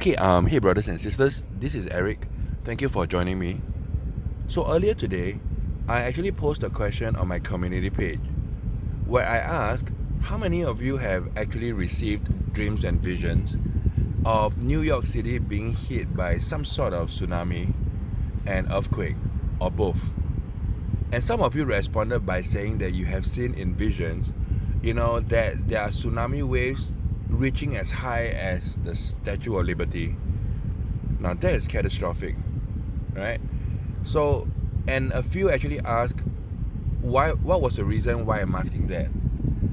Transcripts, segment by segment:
Hey brothers and sisters, this is Eric. Thank you for joining me. So earlier today, I actually posted a question on my community page where I asked how many of you have actually received dreams and visions of New York City being hit by some sort of tsunami and earthquake, or both. And some of you responded by saying that you have seen in visions, that there are tsunami waves reaching as high as the Statue of Liberty. Now that is catastrophic, right? So, and a few actually asked, what was the reason why I'm asking that?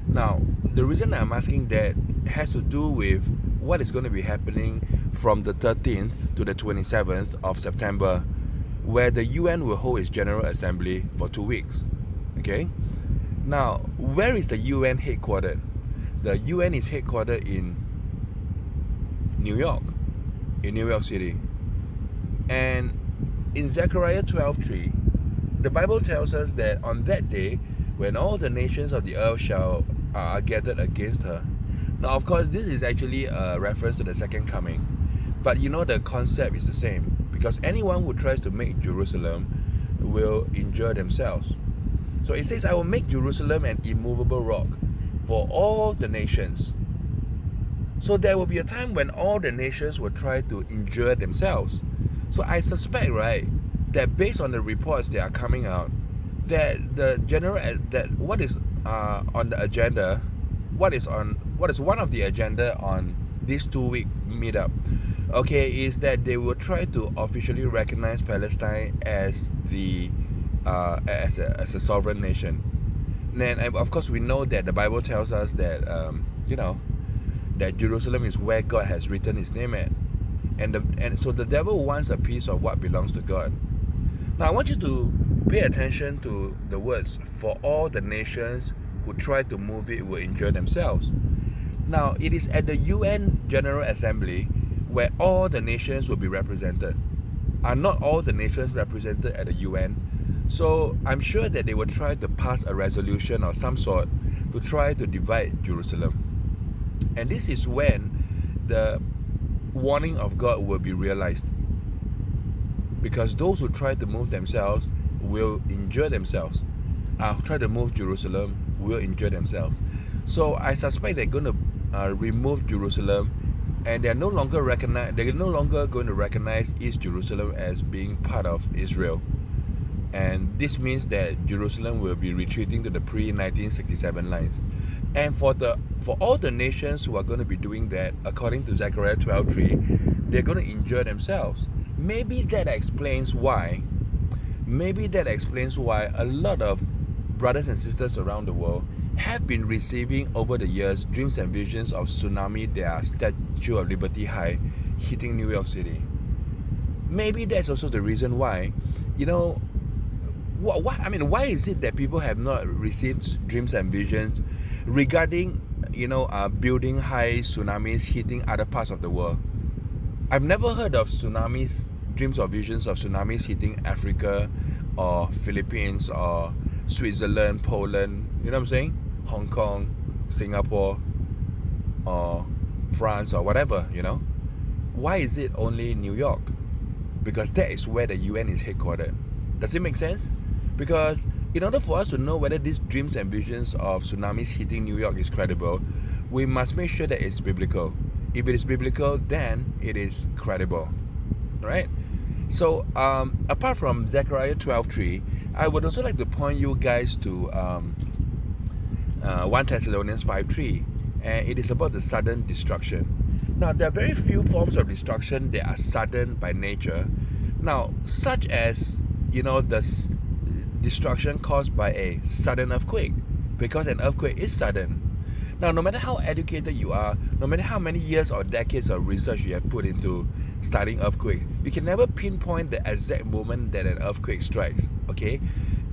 Now, the reason I'm asking that has to do with what is going to be happening from the 13th to the 27th of September, where the UN will hold its General Assembly for 2 weeks. Okay? Now, where is the UN headquartered? The UN is headquartered in New York City. And in Zechariah 12:3, the Bible tells us that on that day, when all the nations of the earth are gathered against her. Now, of course, this is actually a reference to the second coming, but the concept is the same, because anyone who tries to make Jerusalem will injure themselves. So it says, I will make Jerusalem an immovable rock for all the nations. So there will be a time when all the nations will try to injure themselves. So I suspect, right, that based on the reports that are coming out, that what is on the agenda, what is one of the agenda on this 2-week meetup, okay, is that they will try to officially recognize Palestine as as a sovereign nation. And of course, we know that the Bible tells us that that Jerusalem is where God has written His name at, and so the devil wants a piece of what belongs to God. Now, I want you to pay attention to the words, for all the nations who try to move it will injure themselves. Now, it is at the UN General Assembly where all the nations will be represented. Are not all the nations represented at the UN? So I'm sure that they will try to pass a resolution of some sort to try to divide Jerusalem. And this is when the warning of God will be realized. Because those who try to move themselves will injure themselves. Try to move Jerusalem will injure themselves. So I suspect they're going to remove Jerusalem, and they're no longer going to recognize East Jerusalem as being part of Israel. And this means that Jerusalem will be retreating to the pre-1967 lines. And for all the nations who are going to be doing that, according to Zechariah 12:3, they're going to injure themselves. Maybe that explains why a lot of brothers and sisters around the world have been receiving over the years dreams and visions of tsunami that are Statue of Liberty high hitting New York City. Maybe that's also the reason why, why is it that people have not received dreams and visions regarding, building high tsunamis hitting other parts of the world? I've never heard of dreams or visions of tsunamis hitting Africa or Philippines or Switzerland, Poland, you know what I'm saying? Hong Kong, Singapore, or France, or whatever, Why is it only New York? Because that is where the UN is headquartered. Does it make sense? Because in order for us to know whether these dreams and visions of tsunamis hitting New York is credible, we must make sure that it's biblical. If it is biblical, then it is credible. Right? So, apart from Zechariah 12:3, I would also like to point you guys to 1 Thessalonians 5:3, and it is about the sudden destruction. Now, there are very few forms of destruction that are sudden by nature. Now, such as, the destruction caused by a sudden earthquake, because an earthquake is sudden. Now, no matter how educated you are, no matter how many years or decades of research you have put into studying earthquakes, you can never pinpoint the exact moment that an earthquake strikes, okay?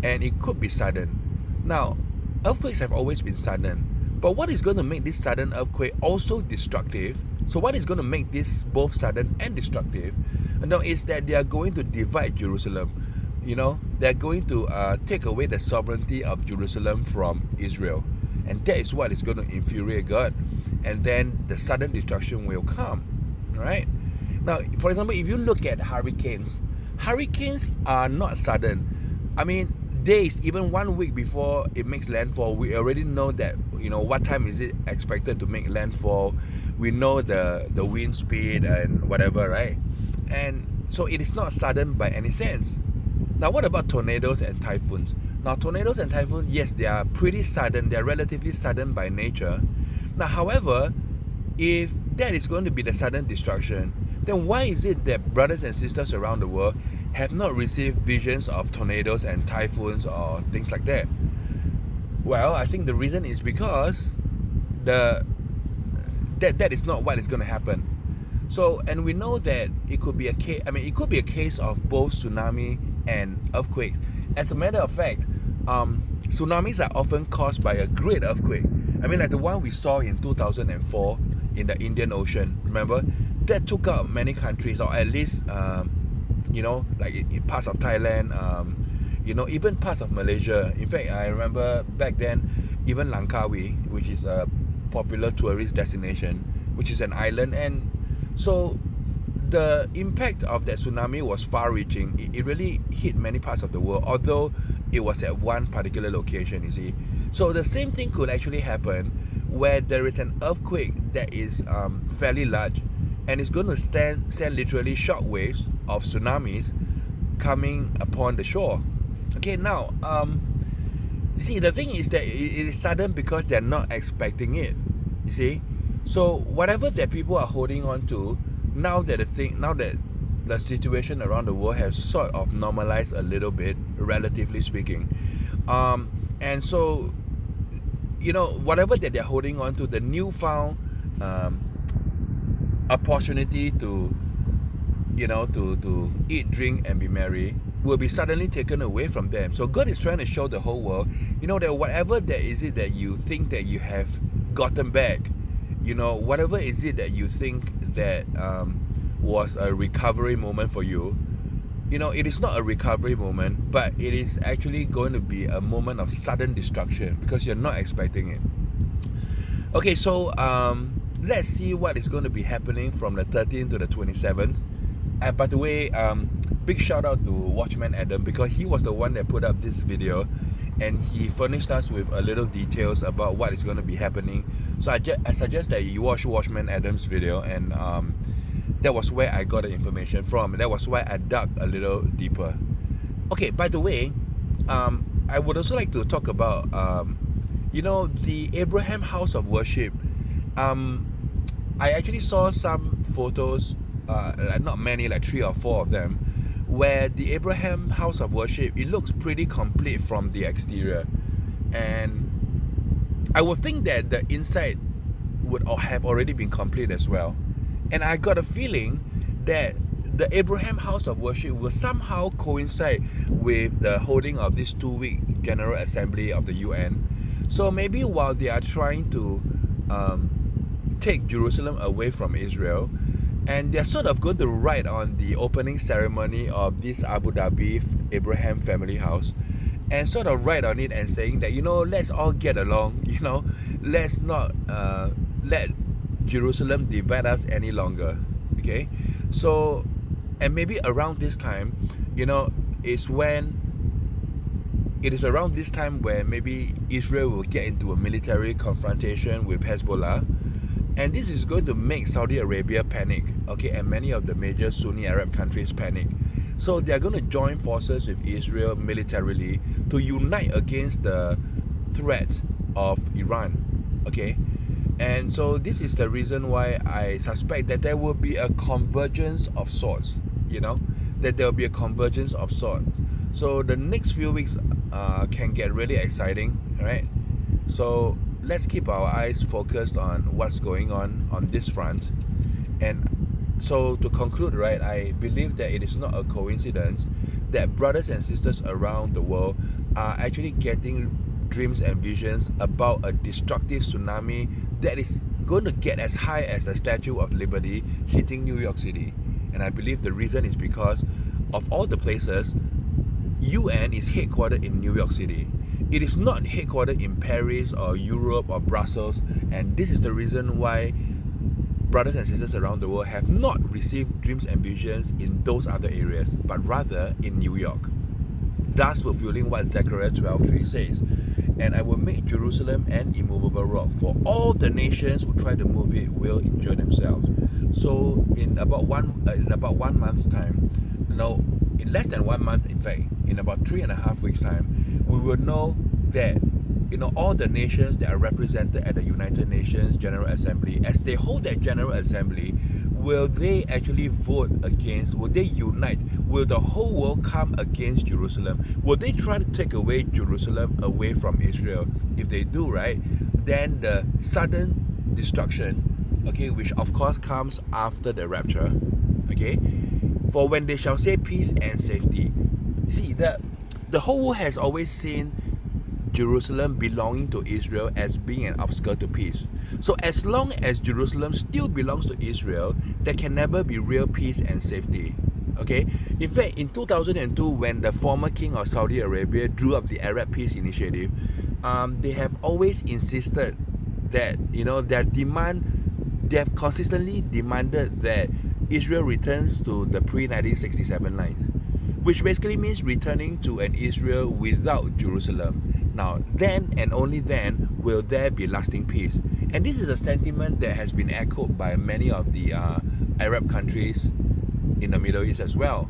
And it could be sudden. Now, earthquakes have always been sudden, but what is going to make this sudden earthquake also destructive? So what is going to make this both sudden and destructive? Now, is that they are going to divide Jerusalem. They're going to take away the sovereignty of Jerusalem from Israel. And that is what is going to infuriate God. And then the sudden destruction will come. All right? Now, for example, if you look at hurricanes are not sudden. I mean, days, even 1 week before it makes landfall, we already know that, what time is it expected to make landfall. We know the wind speed and whatever, right? And so it is not sudden by any sense. Now, what about tornadoes and typhoons? Now, tornadoes and typhoons, yes, they are pretty sudden. They are relatively sudden by nature. Now, however, if that is going to be the sudden destruction, then why is it that brothers and sisters around the world have not received visions of tornadoes and typhoons or things like that? Well, I think the reason is because that is not what is going to happen. So, and we know that it could be a case. I mean, it could be a case of both tsunami and earthquakes. As a matter of fact, tsunamis are often caused by a great earthquake. I mean, like the one we saw in 2004 in the Indian Ocean. Remember, that took out many countries, or at least, like in parts of Thailand, even parts of Malaysia. In fact, I remember back then, even Langkawi, which is a popular tourist destination, which is an island, and so the impact of that tsunami was far-reaching. It really hit many parts of the world, although it was at one particular location, you see. So the same thing could actually happen where there is an earthquake that is fairly large, and it's going to send literally shock waves of tsunamis coming upon the shore. Okay, now, you see, the thing is that it is sudden because they're not expecting it, you see. So whatever that people are holding on to, now that the situation around the world has sort of normalized a little bit, relatively speaking, and so, whatever that they're holding on to, the newfound opportunity to eat, drink, and be merry will be suddenly taken away from them. So God is trying to show the whole world, that whatever that is it that you think that you have gotten back, whatever is it that you think that was a recovery moment for you, it is not a recovery moment, but it is actually going to be a moment of sudden destruction because you're not expecting it. Okay, so let's see what is going to be happening from the 13th to the 27th. And by the way, big shout out to Watchman Adam, because he was the one that put up this video and he furnished us with a little details about what is going to be happening. So I suggest that you watch Watchman Adam's video, and that was where I got the information from. That was why I dug a little deeper. Okay, by the way, I would also like to talk about the Abraham House of Worship. I actually saw some photos, not many, like 3 or 4 of them, where the Abraham House of Worship, it looks pretty complete from the exterior, and I would think that the inside would have already been complete as well. And I got a feeling that the Abraham House of Worship will somehow coincide with the holding of this 2-week General Assembly of the UN. So maybe while they are trying to take Jerusalem away from Israel, and they're sort of going to ride on the opening ceremony of this Abu Dhabi Abraham family house, and sort of ride on it and saying that, let's all get along, let's not let Jerusalem divide us any longer. Okay, so, and maybe around this time, it is around this time where maybe Israel will get into a military confrontation with Hezbollah, and this is going to make Saudi Arabia panic, okay, and many of the major Sunni Arab countries panic. So they are going to join forces with Israel militarily to unite against the threat of Iran, okay. And so this is the reason why I suspect that there will be a convergence of sorts, that there will be a convergence of sorts. So the next few weeks can get really exciting, right? So let's keep our eyes focused on what's going on this front. And so to conclude, right, I believe that it is not a coincidence that brothers and sisters around the world are actually getting dreams and visions about a destructive tsunami that is going to get as high as the Statue of Liberty hitting New York City. And I believe the reason is because of all the places, UN is headquartered in New York City. It is not headquartered in Paris or Europe or Brussels, and this is the reason why brothers and sisters around the world have not received dreams and visions in those other areas, but rather in New York, thus fulfilling what Zechariah 12:3 says. And I will make Jerusalem an immovable rock, for all the nations who try to move it will injure themselves. So in about 1 month's time, in less than 1 month, in fact, in about 3.5 weeks' time, we will know that all the nations that are represented at the United Nations General Assembly, as they hold that General Assembly, will they actually vote against, will they unite, will the whole world come against Jerusalem, will they try to take away Jerusalem away from Israel? If they do, right, then the sudden destruction, okay, which of course comes after the rapture, okay, for when they shall say peace and safety. You see, the whole world has always seen Jerusalem belonging to Israel as being an obstacle to peace. So as long as Jerusalem still belongs to Israel, there can never be real peace and safety. Okay? In fact, in 2002, when the former king of Saudi Arabia drew up the Arab Peace Initiative, they have always insisted that, their demand, they have consistently demanded that Israel returns to the pre-1967 lines, which basically means returning to an Israel without Jerusalem. Now, then and only then will there be lasting peace. And this is a sentiment that has been echoed by many of the Arab countries in the Middle East as well.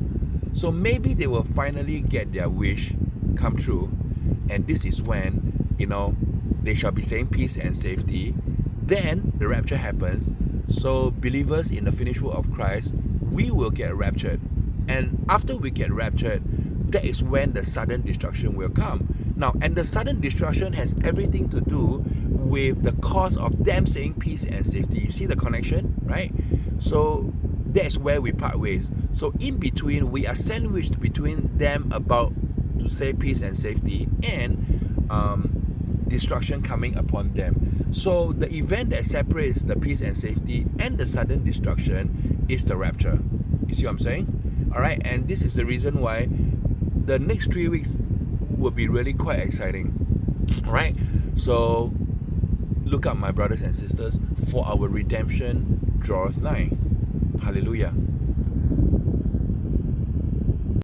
So maybe they will finally get their wish come true. And this is when, they shall be saying peace and safety. Then the rapture happens. So believers in the finished work of Christ, we will get raptured. And after we get raptured, that is when the sudden destruction will come. Now, and the sudden destruction has everything to do with the cause of them saying peace and safety. You see the connection, right? So that's where we part ways. So in between, we are sandwiched between them about to say peace and safety and destruction coming upon them. So the event that separates the peace and safety and the sudden destruction is the rapture. You see what I'm saying? All right, and this is the reason why the next 3 weeks will be really quite exciting. All right, so look up, my brothers and sisters, for our redemption draweth nigh. Hallelujah.